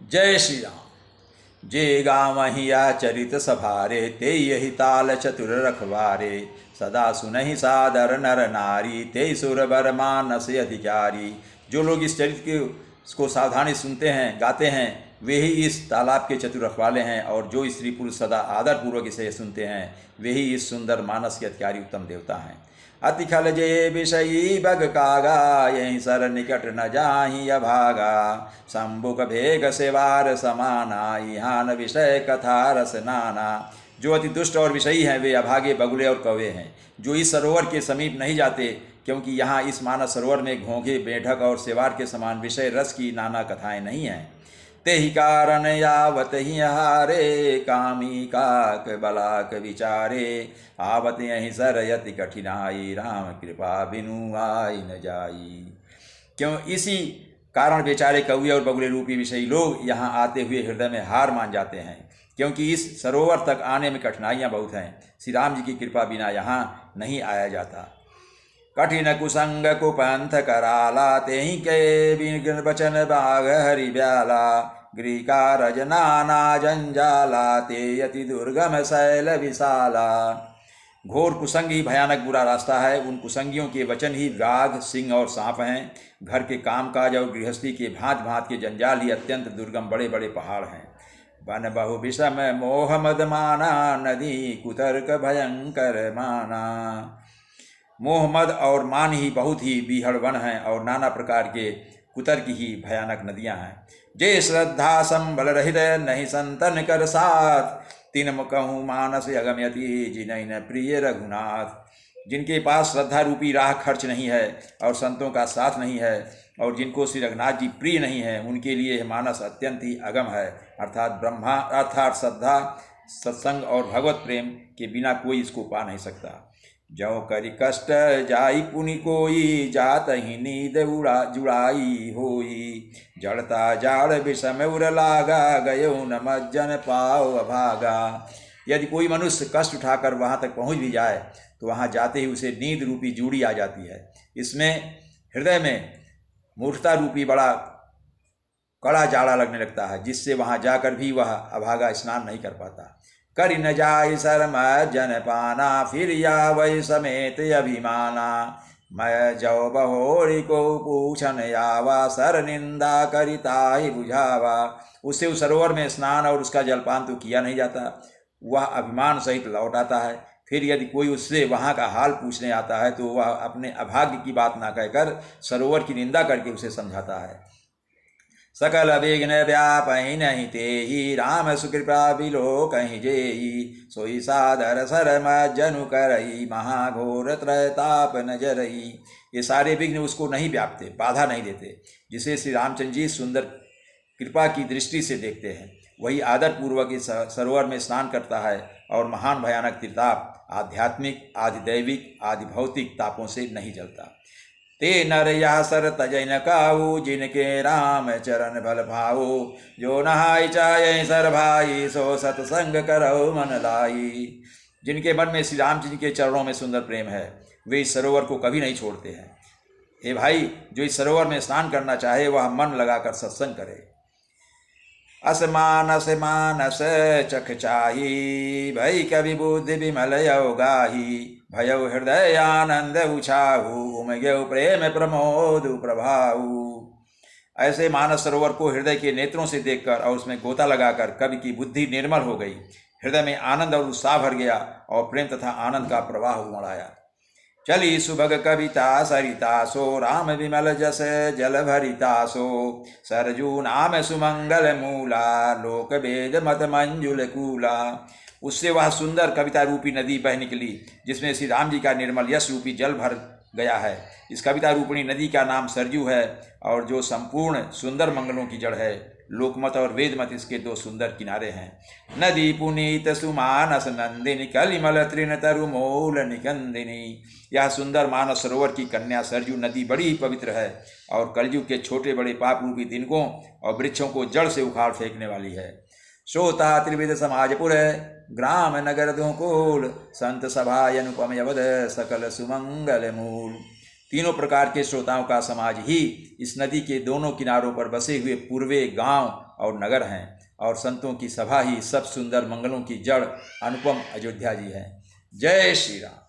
जय श्री राम। जे गावहिया चरित सभारे ते यही ताल चतुर रखवारे। सदा सुनहि सादर नर नारी ते सुर बर मानस अधिकारी। जो लोग इस चरित्र को सावधानी सुनते हैं गाते हैं वे ही इस तालाब के चतुर रखवाले हैं, और जो स्त्री पुरुष सदा आदर पूर्वक इसे सुनते हैं वे ही इस सुंदर मानस के अधिकारी उत्तम देवता हैं। अति खल जे विषयी बग कागा यहीं सर निकट न जाहि अभागा। शंभुक भेग सेवार समाना इहान विषय कथा रस नाना। जो अति दुष्ट और विषयी हैं वे अभागे बगुले और कौवे हैं, जो इस सरोवर के समीप नहीं जाते, क्योंकि यहाँ इस मानस सरोवर में घोंघे मेढक और सेवार के समान विषय रस की नाना कथाएं नहीं हैं। ते ही कारण यावत ही हारे कामी काक बलाक विचारे। आवत यहीं सरयति कठिनाई राम कृपा बिनु आई न जाई। क्यों इसी कारण बेचारे कौवे और बगुले रूपी विषयी लोग यहाँ आते हुए हृदय में हार मान जाते हैं, क्योंकि इस सरोवर तक आने में कठिनाइयाँ बहुत हैं। श्री राम जी की कृपा बिना यहाँ नहीं आया जाता। कठिन कुसंग कुपंथ कराला तेहि के बिन बचन बाग हरि ब्याला। गृह का रजनाना जंजाला ते यति दुर्गम शैल विशाला। घोर कुसंगी भयानक बुरा रास्ता है। उन कुसंगियों के वचन ही बाघ सिंह और सांप हैं। घर के कामकाज और गृहस्थी के भांत भांत के जंजाल ही अत्यंत दुर्गम बड़े बड़े पहाड़ हैं। वन बहु विषम मोह मद माना नदी कुतर्क भयंकर माना। मोह मद और मान ही बहुत ही बीहड़ वन हैं, और नाना प्रकार के कुतर्क ही भयानक नदियां हैं। जे श्रद्धा संबल रहित नहीं संतन कर साथ। तीन कहूँ मानस अगमयति जिनैन प्रिय रघुनाथ। जिनके पास श्रद्धा रूपी राह खर्च नहीं है और संतों का साथ नहीं है, और जिनको श्री रघुनाथ जी प्रिय नहीं है, उनके लिए मानस अत्यंत ही अगम है। अर्थात श्रद्धा सत्संग और भगवत प्रेम के बिना कोई इसको पा नहीं सकता। जो करि कष्ट जाई पुनि कोई जात ही नींद जुड़ाई होई। जड़ता जाड़ विषम उर लागा गयो न मज्जन पाओ अभागा। यदि कोई मनुष्य कष्ट उठाकर वहाँ तक पहुँच भी जाए तो वहाँ जाते ही उसे नींद रूपी जूड़ी आ जाती है। इसमें हृदय में मूर्खता रूपी बड़ा कड़ा जाड़ा लगने लगता है, जिससे वहाँ जाकर भी वह अभागा स्नान नहीं कर पाता। करि न जाय शर्म जन पाना फिर या वै समेत अभिमाना। मैं जो बहोरी को पूछन यावा सर निंदा करिता ही बुझावा। उससे उस सरोवर में स्नान और उसका जलपान तो किया नहीं जाता, वह अभिमान सहित लौट आता है। फिर यदि कोई उससे वहाँ का हाल पूछने आता है तो वह अपने अभाग्य की बात ना कहकर सरोवर की निंदा करके उसे समझाता है। सकल विघ्न व्यापहि नहीं तेहि राम सुकृपा बिलो कहीं जेहि। सोई सादर सरम जनु करई महाघोर त्रैताप नजरई। ये सारे विघ्न उसको नहीं व्यापते, बाधा नहीं देते। जिसे श्री रामचंद्र जी सुंदर कृपा की दृष्टि से देखते हैं वही आदर पूर्वक इस सरोवर में स्नान करता है, और महान भयानक त्रिताप आध्यात्मिक आदि दैविक आदि भौतिक तापों से नहीं जलता। ते नर या सर तजन काऊ जिनके राम चरण भल भाऊ। जो नहाय चाय सर भाई सो सतसंग करो मन लाई। जिनके मन में श्री राम जी के चरणों में सुंदर प्रेम है वे इस सरोवर को कभी नहीं छोड़ते हैं। हे भाई, जो इस सरोवर में स्नान करना चाहे वह मन लगाकर सत्संग करे। असमानस मानस चख चाही भई कवि बुद्धि विमल गाही। भयउ हृदय आनंद उछाहू उमग्यउ प्रेम प्रमोद प्रभाऊ। ऐसे मानस सरोवर को हृदय के नेत्रों से देखकर और उसमें गोता लगाकर कवि की बुद्धि निर्मल हो गई। हृदय में आनंद और उत्साह भर गया और प्रेम तथा आनंद का प्रवाह उमड़ आया। चली सुभग कविता सरिता सो राम विमल जस जल भरिता सो। सरजू नाम सुमंगल मूला लोक वेद मत मंजुल कूला। उससे वह सुंदर कविता रूपी नदी बह निकली जिसमें श्री राम जी का निर्मल यश रूपी जल भर गया है। इस कविता रूपिणी नदी का नाम सरजू है, और जो संपूर्ण सुंदर मंगलों की जड़ है। लोकमत और वेदमत इसके दो सुंदर किनारे हैं। नदी पुनीत सुमानस नंदिनी कलिमल तृण तरु मूल निकंदिनी। यह सुंदर मानस सरोवर की कन्या सरजू नदी बड़ी ही पवित्र है, और कलयुग के छोटे बड़े पाप रूपी तिनकों और वृक्षों को जड़ से उखाड़ फेंकने वाली है। श्रोता त्रिविध समाजपुर ग्राम नगर धोकूल संत सभा अनुपम यवद सकल सुमंगल मूल। तीनों प्रकार के श्रोताओं का समाज ही इस नदी के दोनों किनारों पर बसे हुए पूर्वे गांव और नगर हैं, और संतों की सभा ही सब सुंदर मंगलों की जड़ अनुपम अयोध्या जी है। जय श्री राम।